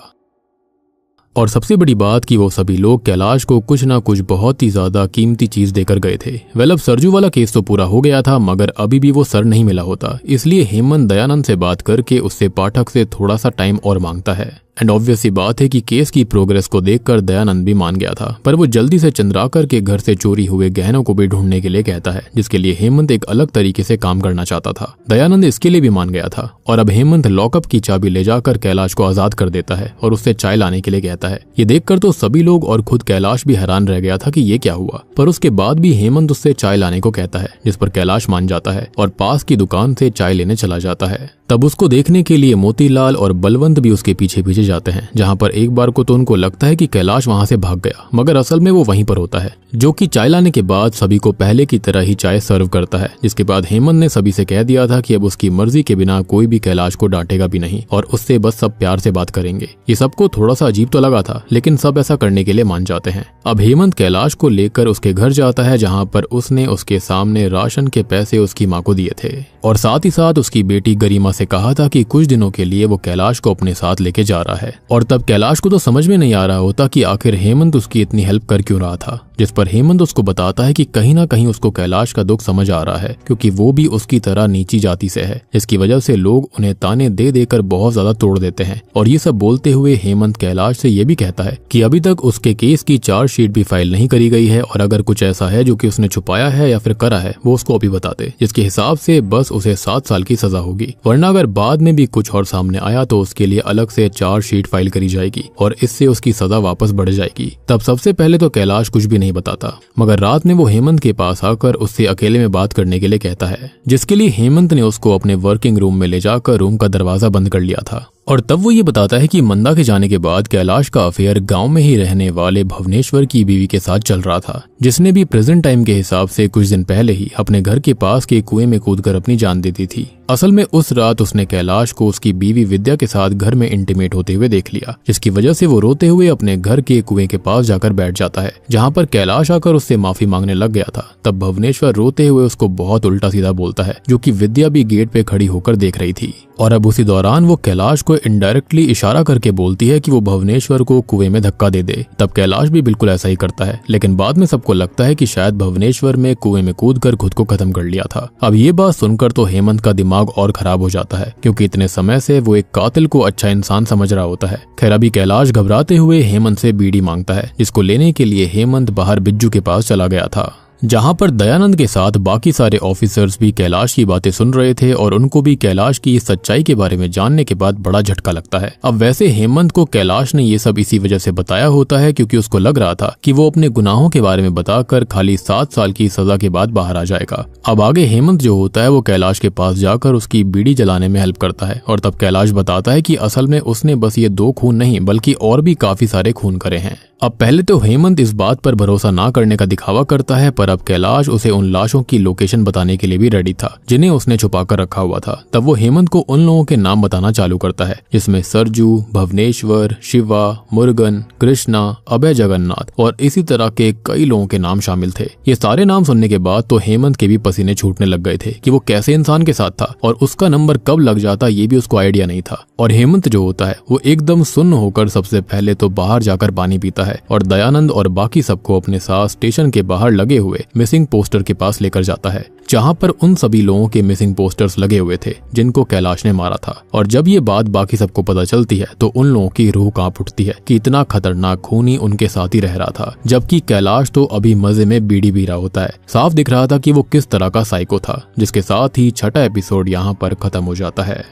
और सबसे बड़ी बात कि वो सभी लोग कैलाश को कुछ ना कुछ बहुत ही ज्यादा कीमती चीज देकर गए थे। वेल, अब सरजू वाला केस तो पूरा हो गया था, मगर अभी भी वो सर नहीं मिला होता, इसलिए हेमंत दयानंद से बात करके उससे पाठक से थोड़ा सा टाइम और मांगता है। एंड ऑब्वियस सी बात है कि केस की प्रोग्रेस को देखकर दयानंद भी मान गया था, पर वो जल्दी से चंद्राकर के घर से चोरी हुए गहनों को भी ढूंढने के लिए कहता है, जिसके लिए हेमंत एक अलग तरीके से काम करना चाहता था। दयानंद इसके लिए भी मान गया था और अब हेमंत लॉकअप की चाबी ले जाकर कैलाश को आजाद कर देता है और उससे चाय लाने के लिए कहता है। ये देखकर तो सभी लोग और खुद कैलाश भी हैरान रह गया था कि ये क्या हुआ, पर उसके बाद भी हेमंत उससे चाय लाने को कहता है, जिस पर कैलाश मान जाता है और पास की दुकान से चाय लेने चला जाता है। तब उसको देखने के लिए मोतीलाल और बलवंत भी उसके पीछे पीछे जाते हैं, जहाँ पर एक बार को तो उनको लगता है कि कैलाश वहां से भाग गया, मगर असल में वो वहीं पर होता है, जो कि चाय लाने के बाद सभी को पहले की तरह ही चाय सर्व करता है। जिसके बाद हेमंत ने सभी से कह दिया था कि अब उसकी मर्जी के बिना कोई भी कैलाश को डांटेगा भी नहीं और उससे बस सब प्यार से बात करेंगे। ये सबको थोड़ा सा अजीब तो लगा था, लेकिन सब ऐसा करने के लिए मान जाते हैं। अब हेमंत कैलाश को लेकर उसके घर जाता है, जहाँ पर उसने उसके सामने राशन के पैसे उसकी माँ को दिए थे और साथ ही साथ उसकी बेटी गरिमा से कहा था कि कुछ दिनों के लिए वो कैलाश को अपने साथ लेके जा रहा है। और तब कैलाश को तो समझ में नहीं आ रहा होता कि आखिर हेमंत उसकी इतनी हेल्प कर क्यों रहा था, जिस पर हेमंत उसको बताता है कि कहीं ना कहीं उसको कैलाश का दुख समझ आ रहा है, क्योंकि वो भी उसकी तरह नीची जाति से है, जिसकी वजह से लोग उन्हें ताने दे देकर बहुत ज्यादा तोड़ देते हैं। और ये सब बोलते हुए हेमंत कैलाश से ये भी कहता है कि अभी तक उसके केस की चार्जशीट भी फाइल नहीं करी गई है और अगर कुछ ऐसा है जो कि उसने छुपाया है या फिर करा है वो उसको अभी बता दे, जिसके हिसाब से बस उसे 7 साल की सजा होगी, वरना अगर बाद में भी कुछ और सामने आया तो उसके लिए अलग से चार्जशीट फाइल करी जाएगी और इससे उसकी सजा वापस बढ़ जाएगी। तब सबसे पहले तो कैलाश कुछ भी नहीं बताता, मगर रात में वो हेमंत के पास आकर उससे अकेले में बात करने के लिए कहता है, जिसके लिए हेमंत ने उसको अपने वर्किंग रूम में ले जाकर रूम का दरवाजा बंद कर लिया था। और तब वो ये बताता है कि मंदा के जाने के बाद कैलाश का अफेयर गांव में ही रहने वाले भवनेश्वर की बीवी के साथ चल रहा था, जिसने भी प्रेजेंट टाइम के हिसाब से कुछ दिन पहले ही अपने घर के पास के कुएं में कूदकर अपनी जान दे दी थी। असल में उस रात उसने कैलाश को उसकी बीवी विद्या के साथ घर में इंटीमेट होते हुए देख लिया, जिसकी वजह से वो रोते हुए अपने घर के कुएं के पास जाकर बैठ जाता है, जहाँ पर कैलाश आकर उससे माफी मांगने लग गया था। तब भवनेश्वर रोते हुए उसको बहुत उल्टा सीधा बोलता है, जो कि विद्या भी गेट पे खड़ी होकर देख रही थी। और अब उसी दौरान वो कैलाश को इनडायरेक्टली इशारा करके बोलती है कि वो भवनेश्वर को कुएं में धक्का दे दे। तब कैलाश भी बिल्कुल ऐसा ही करता है, लेकिन बाद में सबको लगता है कि शायद भवनेश्वर में कुएं में कूदकर खुद को खत्म कर लिया था। अब ये बात सुनकर तो हेमंत का दिमाग और खराब हो जाता है, क्योंकि इतने समय से वो एक कातिल को अच्छा इंसान समझ रहा होता है। खैर, अभी कैलाश घबराते हुए हेमंत से बीड़ी मांगता है, जिसको लेने के लिए हेमंत बाहर बिज्जू के पास चला गया था, जहां पर दयानंद के साथ बाकी सारे ऑफिसर्स भी कैलाश की बातें सुन रहे थे और उनको भी कैलाश की इस सच्चाई के बारे में जानने के बाद बड़ा झटका लगता है। अब वैसे हेमंत को कैलाश ने ये सब इसी वजह से बताया होता है क्योंकि उसको लग रहा था कि वो अपने गुनाहों के बारे में बताकर खाली 7 साल की सजा के बाद बाहर आ जाएगा। अब आगे हेमंत जो होता है वो कैलाश के पास जाकर उसकी बीड़ी जलाने में हेल्प करता है और तब कैलाश बताता है कि असल में उसने बस ये 2 खून नहीं बल्कि और भी काफी सारे खून करे हैं। अब पहले तो हेमंत इस बात पर भरोसा ना करने का दिखावा करता है, पर अब कैलाश उसे उन लाशों की लोकेशन बताने के लिए भी रेडी था जिन्हें उसने छुपा कर रखा हुआ था। तब वो हेमंत को उन लोगों के नाम बताना चालू करता है, जिसमें सरजू, भवनेश्वर, शिवा, मुरुगन, कृष्णा, अभय जगन्नाथ और इसी तरह के कई लोगों के नाम शामिल थे। ये सारे नाम सुनने के बाद तो हेमंत के भी पसीने छूटने लग गए थे कि वो कैसे इंसान के साथ था और उसका नंबर कब लग जाता ये भी उसको आइडिया नहीं था। और हेमंत जो होता है वो एकदम सुन्न होकर सबसे पहले तो बाहर जाकर पानी पीता है और दयानंद और बाकी सबको अपने साथ स्टेशन के बाहर लगे हुए मिसिंग पोस्टर के पास लेकर जाता है, जहां पर उन सभी लोगों के मिसिंग पोस्टर्स लगे हुए थे जिनको कैलाश ने मारा था। और जब ये बात बाकी सबको पता चलती है तो उन लोगों की रूह कांप उठती है कि इतना खतरनाक खूनी उनके साथ ही रह रहा था, जबकि कैलाश तो अभी मजे में बीड़ी पी रहा होता है। साफ दिख रहा था कि वो किस तरह का साइको था, जिसके साथ ही 6वां एपिसोड यहाँ पर खत्म हो जाता है।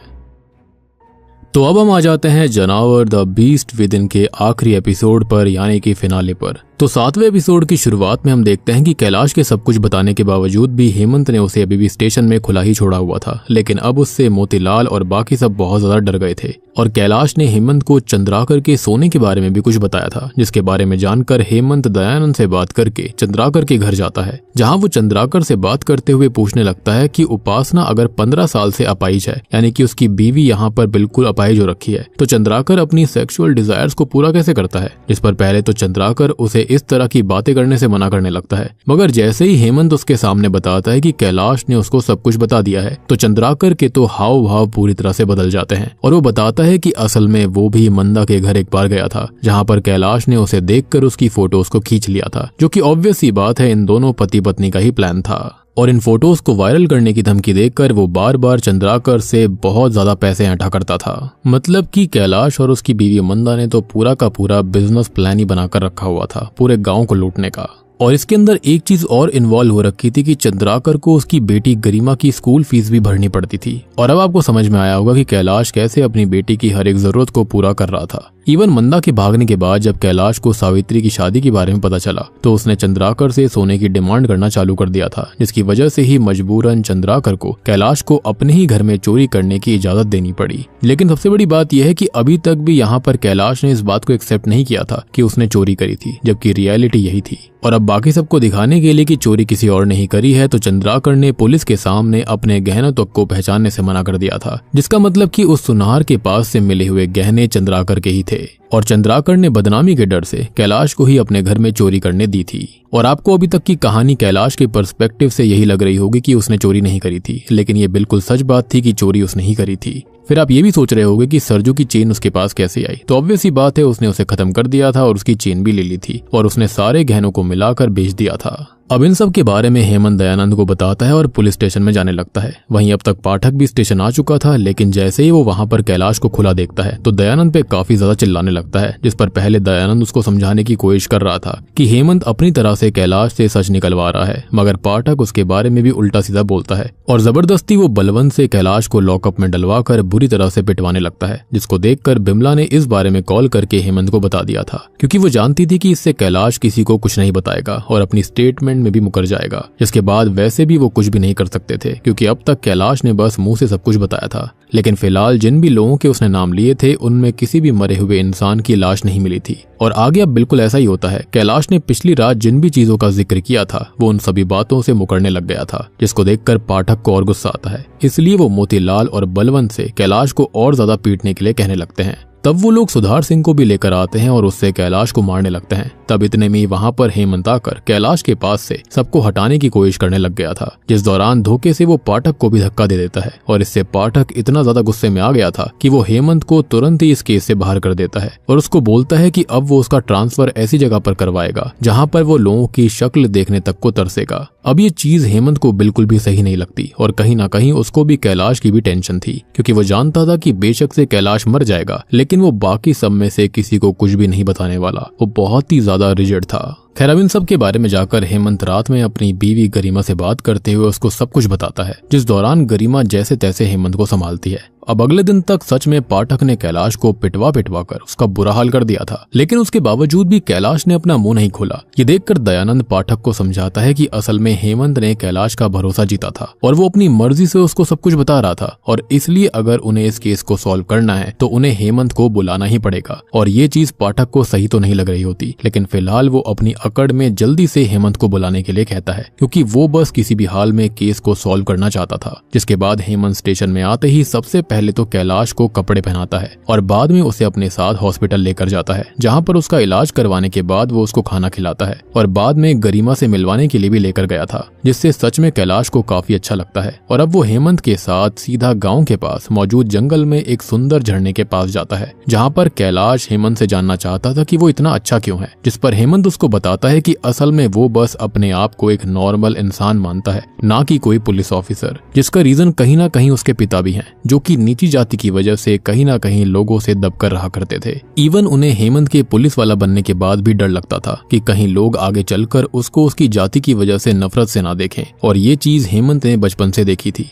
तो अब हम आ जाते हैं जानवर द बीस्ट विद इन के आखिरी एपिसोड पर, यानी कि फिनाले पर। तो 7वें एपिसोड की शुरुआत में हम देखते हैं कि कैलाश के सब कुछ बताने के बावजूद भी हेमंत ने उसे अभी भी स्टेशन में खुला ही छोड़ा हुआ था, लेकिन अब उससे मोतीलाल और बाकी सब बहुत ज्यादा डर गए थे। और कैलाश ने हेमंत को चंद्राकर के सोने के बारे में भी कुछ बताया था, जिसके बारे में जानकर हेमंत दयानंद से बात करके चंद्राकर के घर जाता है, जहाँ वो चंद्राकर से बात करते हुए पूछने लगता है कि उपासना अगर 15 साल से अपाहिज है, यानी कि उसकी बीवी यहाँ पर बिल्कुल अपाहिज हो रखी है, तो चंद्राकर अपनी सेक्सुअल डिजायर्स को पूरा कैसे करता है। इस पर पहले तो चंद्राकर उसे इस तरह की बातें करने से मना करने लगता है। मगर जैसे ही हेमंत उसके सामने बताता है कि कैलाश ने उसको सब कुछ बता दिया है तो चंद्राकर के तो हाव भाव पूरी तरह से बदल जाते हैं और वो बताता है कि असल में वो भी मंदा के घर एक बार गया था, जहाँ पर कैलाश ने उसे देखकर उसकी फोटोज को खींच लिया था, जो कि ऑब्वियस सी बात है इन दोनों पति पत्नी का ही प्लान था। और इन फोटोज को वायरल करने की धमकी देकर वो बार बार चंद्राकर से बहुत ज्यादा पैसे ऐंठा करता था। मतलब कि कैलाश और उसकी बीवी मंदा ने तो पूरा का पूरा बिजनेस प्लान ही बनाकर रखा हुआ था पूरे गांव को लूटने का। और इसके अंदर एक चीज और इन्वॉल्व हो रखी थी कि चंद्राकर को उसकी बेटी गरिमा की स्कूल फीस भी भरनी पड़ती थी। और अब आपको समझ में आया होगा कि कैलाश कैसे अपनी बेटी की हर एक जरूरत को पूरा कर रहा था। इवन मंदा के भागने के बाद जब कैलाश को सावित्री की शादी के बारे में पता चला तो उसने चंद्राकर से सोने की डिमांड करना चालू कर दिया था, जिसकी वजह से ही मजबूरन चंद्राकर को कैलाश को अपने ही घर में चोरी करने की इजाजत देनी पड़ी। लेकिन सबसे बड़ी बात यह है कि अभी तक भी यहाँ पर कैलाश ने इस बात को एक्सेप्ट नहीं किया था कि उसने चोरी करी थी, जबकि रियलिटी यही थी। और अब बाकी सबको दिखाने के लिए कि चोरी किसी और नहीं करी है तो चंद्राकर ने पुलिस के सामने अपने गहनों तक को पहचानने से मना कर दिया था, जिसका मतलब कि उस सुनार के पास से मिले हुए गहने चंद्राकर के ही थे। और चंद्राकर ने बदनामी के डर से कैलाश को ही अपने घर में चोरी करने दी थी। और आपको अभी तक की कहानी कैलाश के पर्सपेक्टिव से यही लग रही होगी कि उसने चोरी नहीं करी थी, लेकिन ये बिल्कुल सच बात थी कि चोरी उसने ही करी थी। फिर आप ये भी सोच रहे होंगे कि सरजू की चेन उसके पास कैसे आई, तो ऑब्वियस ही बात है उसने उसे खत्म कर दिया था और उसकी चेन भी ले ली थी और उसने सारे गहनों को मिलाकर बेच दिया था। अब इन सब के बारे में हेमंत दयानंद को बताता है और पुलिस स्टेशन में जाने लगता है। वहीं अब तक पाठक भी स्टेशन आ चुका था, लेकिन जैसे ही वो वहां पर कैलाश को खुला देखता है तो दयानंद पे काफी ज्यादा चिल्लाने लगता है, जिस पर पहले दयानंद उसको समझाने की कोशिश कर रहा था कि हेमंत अपनी तरह से कैलाश से सच निकलवा रहा है, मगर पाठक उसके बारे में भी उल्टा सीधा बोलता है और जबरदस्ती वो बलवंत से कैलाश को लॉकअप में डलवा कर बुरी तरह से पिटवाने लगता है, जिसको देखकर बिमला ने इस बारे में कॉल करके हेमंत को बता दिया था, क्योंकि वो जानती थी कि इससे कैलाश किसी को कुछ नहीं बताएगा और अपनी स्टेटमेंट में भी मुकर जाएगा। जिसके बाद वैसे भी वो कुछ भी नहीं कर सकते थे, क्योंकि अब तक कैलाश ने बस मुंह से सब कुछ बताया था। लेकिन फिलहाल जिन भी लोगों के उसने नाम लिए थे उनमें किसी भी मरे हुए इंसान की लाश नहीं मिली थी। और आगे अब बिल्कुल ऐसा ही होता है। कैलाश ने पिछली रात जिन भी चीजों का जिक्र किया था वो उन सभी बातों से मुकरने लग गया था, जिसको देखकर पाठक को और गुस्सा आता है। इसलिए वो मोतीलाल और बलवंत से कैलाश को और ज्यादा पीटने के लिए कहने लगते हैं। तब वो लोग सुधार सिंह को भी लेकर आते हैं और उससे कैलाश को मारने लगते हैं। तब इतने में वहां पर हेमंत आकर कैलाश के पास से सबको हटाने की कोशिश करने लग गया था, जिस दौरान धोखे से वो पाठक को भी धक्का दे देता है और इससे पाठक इतना ज्यादा गुस्से में आ गया था कि वो हेमंत को तुरंत ही इस केस से बाहर कर देता है और उसको बोलता है कि अब वो उसका ट्रांसफर ऐसी जगह पर करवाएगा जहाँ पर वो लोगों की शक्ल देखने तक को तरसेगा। अब ये चीज हेमंत को बिल्कुल भी सही नहीं लगती और कहीं ना कहीं उसको भी कैलाश की भी टेंशन थी, क्योंकि वो जानता था कि बेशक से कैलाश मर जाएगा लेकिन वो बाकी सब में से किसी को कुछ भी नहीं बताने वाला। वो बहुत ही ज्यादा रिजिड था। खैर अब इन सब के बारे में जाकर हेमंत रात में अपनी बीवी गरिमा से बात करते हुए उसको सब कुछ बताता है, जिस दौरान गरिमा जैसे तैसे हेमंत को संभालती है। अब अगले दिन तक सच में पाठक ने कैलाश को पिटवा कर उसका बुरा हाल कर दिया था, लेकिन उसके बावजूद भी कैलाश ने अपना मुंह नहीं खोला। ये देखकर दयानंद पाठक को समझाता है कि असल में हेमंत ने कैलाश का भरोसा जीता था और वो अपनी मर्जी से उसको सब कुछ बता रहा था, और इसलिए अगर उन्हें इस केस को सॉल्व करना है तो उन्हें हेमंत को बुलाना ही पड़ेगा। और ये चीज पाठक को सही तो नहीं लग रही होती, लेकिन फिलहाल वो अपनी अकड़ में जल्दी से हेमंत को बुलाने के लिए कहता है, क्योंकि वो बस किसी भी हाल में केस को सॉल्व करना चाहता था। जिसके बाद हेमंत स्टेशन में आते ही सबसे पहले तो कैलाश को कपड़े पहनाता है और बाद में उसे अपने साथ हॉस्पिटल लेकर जाता है, जहां पर उसका इलाज करवाने के बाद वो उसको खाना खिलाता है और बाद में गरिमा से मिलवाने के लिए भी लेकर गया था, जिससे सच में कैलाश को काफी अच्छा लगता है। और अब वो हेमंत के साथ सीधा गाँव के पास मौजूद जंगल में एक सुंदर झरने के पास जाता है, जहाँ पर कैलाश हेमंत से जानना चाहता था कि वो इतना अच्छा क्यों है, जिस पर हेमंत उसको बताता है कि असल में वो बस अपने आप को एक नॉर्मल इंसान मानता है, ना कि कोई पुलिस ऑफिसर, जिसका रीजन कहीं ना कहीं उसके पिता भी हैं, जो कि नीची जाति की वजह से कहीं ना कहीं लोगों से दबकर रहा करते थे। इवन उन्हें हेमंत के पुलिस वाला बनने के बाद भी डर लगता था कि कहीं लोग आगे चलकर उसको उसकी जाति की वजह से नफरत से ना देखें, और ये चीज हेमंत ने बचपन से देखी थी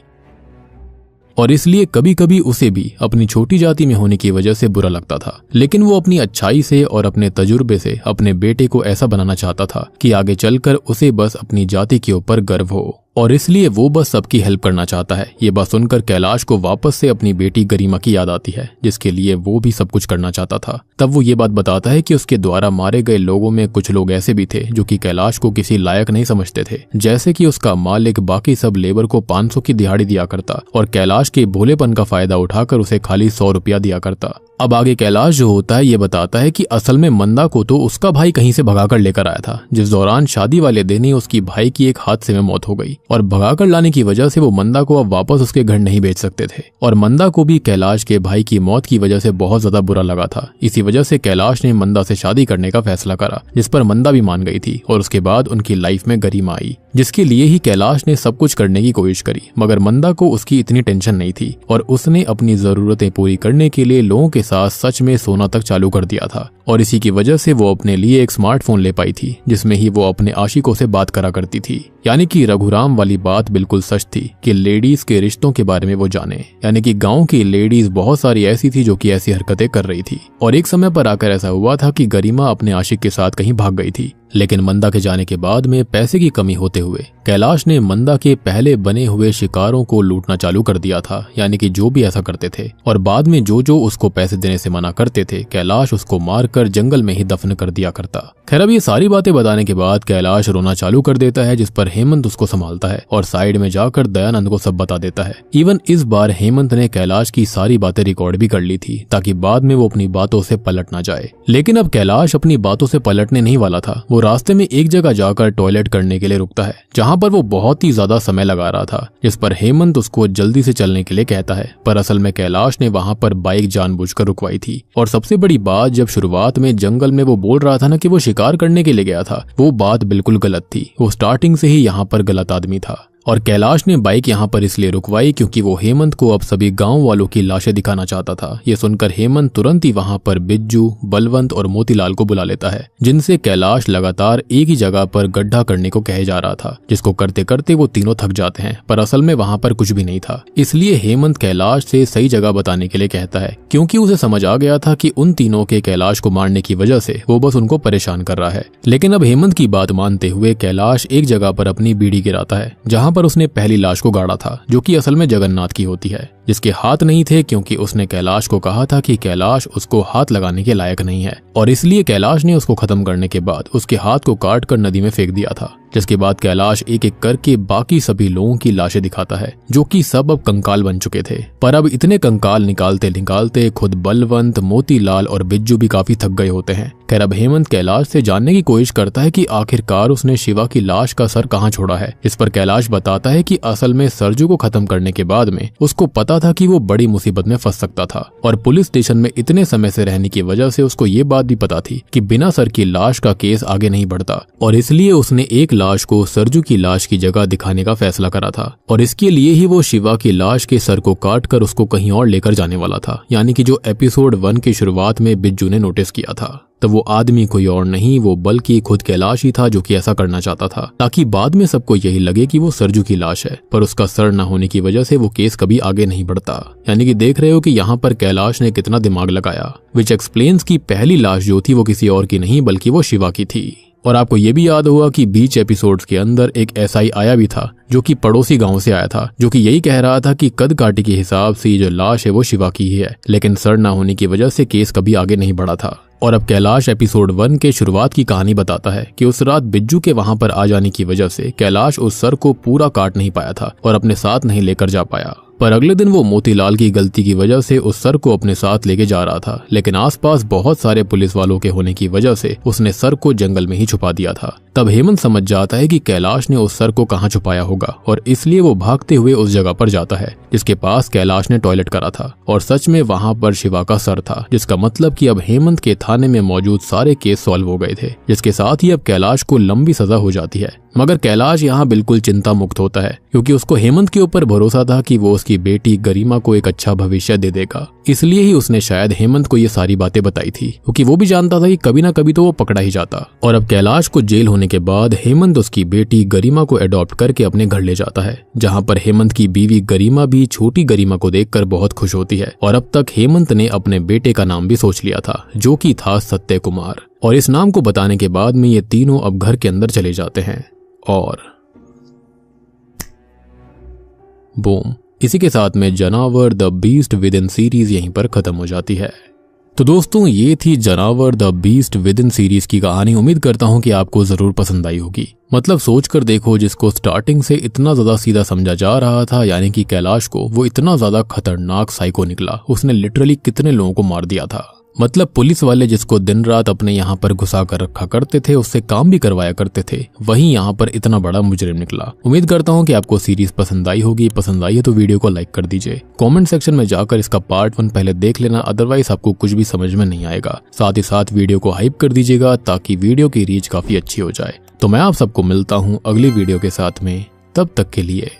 और इसलिए कभी कभी उसे भी अपनी छोटी जाति में होने की वजह से बुरा लगता था। लेकिन वो अपनी अच्छाई से और अपने तजुर्बे से अपने बेटे को ऐसा बनाना चाहता था कि आगे चलकर उसे बस अपनी जाति के ऊपर गर्व हो, और इसलिए वो बस सबकी हेल्प करना चाहता है। ये बात सुनकर कैलाश को वापस से अपनी बेटी गरिमा की याद आती है, जिसके लिए वो भी सब कुछ करना चाहता था। तब वो ये बात बताता है कि उसके द्वारा मारे गए लोगों में कुछ लोग ऐसे भी थे जो कि कैलाश को किसी लायक नहीं समझते थे, जैसे कि उसका मालिक बाकी सब लेबर को 500 की दिहाड़ी दिया करता और कैलाश के भोलेपन का फायदा उठाकर उसे खाली 100 रुपया दिया करता। अब आगे कैलाश जो होता है ये बताता है कि असल में मंदा को तो उसका भाई कहीं से भगाकर लेकर आया था, जिस दौरान शादी वाले दिन ही उसकी भाई की एक हादसे में मौत हो गई और भगाकर लाने की वजह से वो मंदा को अब वापस उसके घर नहीं भेज सकते थे। और मंदा को भी कैलाश के भाई की मौत की वजह से बहुत ज्यादा बुरा लगा था। इसी वजह से कैलाश ने मंदा से शादी करने का फैसला करा, जिस पर मंदा भी मान गई थी और उसके बाद उनकी लाइफ में गरिमा आई, जिसके लिए ही कैलाश ने सब कुछ करने की कोशिश करी। मगर मंदा को उसकी इतनी टेंशन नहीं थी और उसने अपनी जरूरतें पूरी करने के लिए लोगों के साथ सच में सोना तक चालू कर दिया था। और इसी की वजह से वो अपने लिए एक स्मार्टफोन ले पाई थी, जिसमें ही वो अपने आशिकों से बात करा करती थी। यानी कि रघुराम वाली बात बिल्कुल सच थी कि लेडीज के रिश्तों के बारे में वो जाने। यानी कि गांव की लेडीज बहुत सारी ऐसी थी जो कि ऐसी हरकतें कर रही थी। और एक समय पर आकर ऐसा हुआ था कि गरिमा अपने आशिक के साथ कहीं भाग गई थी, लेकिन मंदा के जाने के बाद में पैसे की कमी होते हुए कैलाश ने मंदा के पहले बने हुए शिकारों को लूटना चालू कर दिया था। यानी कि जो भी ऐसा करते थे और बाद में जो जो उसको पैसे देने से मना करते थे, कैलाश उसको मारकर जंगल में ही दफन कर दिया करता। खैर, अब ये सारी बातें बताने के बाद कैलाश रोना चालू कर देता है, जिस पर हेमंत उसको संभालता है और साइड में जाकर दयानंद को सब बता देता है। इवन इस बार हेमंत ने कैलाश की सारी बातें रिकॉर्ड भी कर ली थी ताकि बाद में वो अपनी बातों से पलट ना जाए। लेकिन अब कैलाश अपनी बातों से पलटने नहीं वाला था। वो रास्ते में एक जगह जाकर टॉयलेट करने के लिए रुकता है, जहां पर वो बहुत ही ज्यादा समय लगा रहा था, जिस पर हेमंत उसको जल्दी से चलने के लिए कहता है। पर असल में कैलाश ने वहां पर बाइक जानबूझकर रुकवाई थी। और सबसे बड़ी बात, जब शुरुआत में जंगल में वो बोल रहा था ना कि वो शिकार करने के लिए गया था, वो बात बिल्कुल गलत थी। वो स्टार्टिंग से ही यहाँ पर गलत आदमी था। और कैलाश ने बाइक यहाँ पर इसलिए रुकवाई क्योंकि वो हेमंत को अब सभी गांव वालों की लाशें दिखाना चाहता था। ये सुनकर हेमंत तुरंत ही वहां पर बिज्जू, बलवंत और मोतीलाल को बुला लेता है, जिनसे कैलाश लगातार एक ही जगह पर गड्ढा करने को कहे जा रहा था, जिसको करते करते वो तीनों थक जाते हैं। पर असल में वहां पर कुछ भी नहीं था। इसलिए हेमंत कैलाश से सही जगह बताने के लिए कहता है, क्योंकि उसे समझ आ गया था कि उन तीनों के कैलाश को मारने की वजह से वो बस उनको परेशान कर रहा है। लेकिन अब हेमंत की बात मानते हुए कैलाश एक जगह पर अपनी बीड़ी गिराता है, जहां पर उसने पहली लाश को गाड़ा था, जो कि असल में जगन्नाथ की होती है, जिसके हाथ नहीं थे क्योंकि उसने कैलाश को कहा था कि कैलाश उसको हाथ लगाने के लायक नहीं है। और इसलिए कैलाश ने उसको खत्म करने के बाद उसके हाथ को काट कर नदी में फेंक दिया था। जिसके बाद कैलाश एक एक करके बाकी सभी लोगों की लाशें दिखाता है, जो कि सब अब कंकाल बन चुके थे। पर अब इतने कंकाल निकालते निकालते खुद बलवंत, मोतीलाल और बिज्जू भी काफी थक गए होते हैं। खैर, अब हेमंत कैलाश से जानने की कोशिश करता है कि आखिरकार उसने शिवा की लाश का सर कहाँ छोड़ा है। इस पर कैलाश बताता है कि असल में सरजू को खत्म करने के बाद में उसको पता था कि वो बड़ी मुसीबत में फंस सकता था, और पुलिस स्टेशन में इतने समय से रहने की वजह से उसको ये बात भी पता थी कि बिना सर की लाश का केस आगे नहीं बढ़ता, और इसलिए उसने एक लाश को सरजू की लाश की जगह दिखाने का फैसला करा था। और इसके लिए ही वो शिवा की लाश के सर को काट कर उसको कहीं और लेकर जाने वाला था। यानी कि जो एपिसोड 1 की शुरुआत में बिज्जू ने नोटिस किया था, तब वो आदमी कोई और नहीं, वो बल्कि खुद कैलाश ही था, जो कि ऐसा करना चाहता था ताकि बाद में सबको यही लगे कि वो सरजू की लाश है। पर उसका सर न होने की वजह से वो केस कभी आगे नहीं बढ़ता। यानी कि देख रहे हो कि यहाँ पर कैलाश ने कितना दिमाग लगाया, विच एक्सप्लेन्स की पहली लाश जो थी वो किसी और की नहीं बल्कि वो शिवा की थी। और आपको ये भी याद होगा कि बीच एपिसोड्स के अंदर एक एसआई आया भी था, जो कि पड़ोसी गांव से आया था, जो कि यही कह रहा था कि कद काठी के हिसाब से ये जो लाश है वो शिवा की ही है, लेकिन सर ना होने की वजह से केस कभी आगे नहीं बढ़ा था। और अब कैलाश एपिसोड 1 के शुरुआत की कहानी बताता है कि उस रात बिज्जू के वहां पर आ जाने की वजह से कैलाश उस सर को पूरा काट नहीं पाया था और अपने साथ नहीं लेकर जा पाया। पर अगले दिन वो मोतीलाल की गलती की वजह से उस सर को अपने साथ लेके जा रहा था, लेकिन आसपास बहुत सारे पुलिस वालों के होने की वजह से उसने सर को जंगल में ही छुपा दिया था। तब हेमंत समझ जाता है कि कैलाश ने उस सर को कहाँ छुपाया होगा, और इसलिए वो भागते हुए उस जगह पर जाता है जिसके पास कैलाश ने टॉयलेट करा था, और सच में वहां पर शिवा का सर था, जिसका मतलब कि अब हेमंत के थाने में मौजूद सारे केस सॉल्व हो गए थे, जिसके साथ ही अब कैलाश को लंबी सजा हो जाती है। मगर कैलाश यहाँ बिल्कुल चिंता मुक्त होता है, क्योंकि उसको हेमंत के ऊपर भरोसा था कि वो उसकी बेटी गरिमा को एक अच्छा भविष्य दे देगा। इसलिए ही उसने शायद हेमंत को ये सारी बातें बताई थी, क्योंकि वो भी जानता था कि कभी ना कभी तो वो पकड़ा ही जाता। और अब कैलाश को जेल होने के बाद हेमंत उसकी बेटी गरिमा को अडॉप्ट करके अपने घर ले जाता है, जहाँ पर हेमंत की बीवी गरिमा भी छोटी गरिमा को देखकर बहुत खुश होती है। और अब तक हेमंत ने अपने बेटे का नाम भी सोच लिया था, जो कि था सत्य कुमार। और इस नाम को बताने के बाद में ये तीनों अब घर के अंदर चले जाते हैं। और बूम, इसी के साथ में जनावर the beast with in series यहीं पर खत्म हो जाती है। तो दोस्तों ये थी जानवर the beast with in series की कहानी। उम्मीद करता हूँ कि आपको जरूर पसंद आई होगी। मतलब सोच कर देखो, जिसको स्टार्टिंग से इतना ज्यादा सीधा समझा जा रहा था, यानी कि कैलाश को, वो इतना ज्यादा खतरनाक साइको निकला। उसने लिटरली कितने लोगों को मार दिया था। मतलब पुलिस वाले जिसको दिन रात अपने यहाँ पर घुसा कर रखा करते थे, उससे काम भी करवाया करते थे, वहीं यहाँ पर इतना बड़ा मुजरिम निकला। उम्मीद करता हूँ कि आपको सीरीज पसंद आई होगी। पसंद आई है तो वीडियो को लाइक कर दीजिए। कमेंट सेक्शन में जाकर इसका पार्ट 1 पहले देख लेना, अदरवाइज आपको कुछ भी समझ में नहीं आएगा। साथ ही साथ वीडियो को हाइप कर दीजिएगा ताकि वीडियो की रीच काफी अच्छी हो जाए। तो मैं आप सबको मिलता हूँ अगली वीडियो के साथ में, तब तक के लिए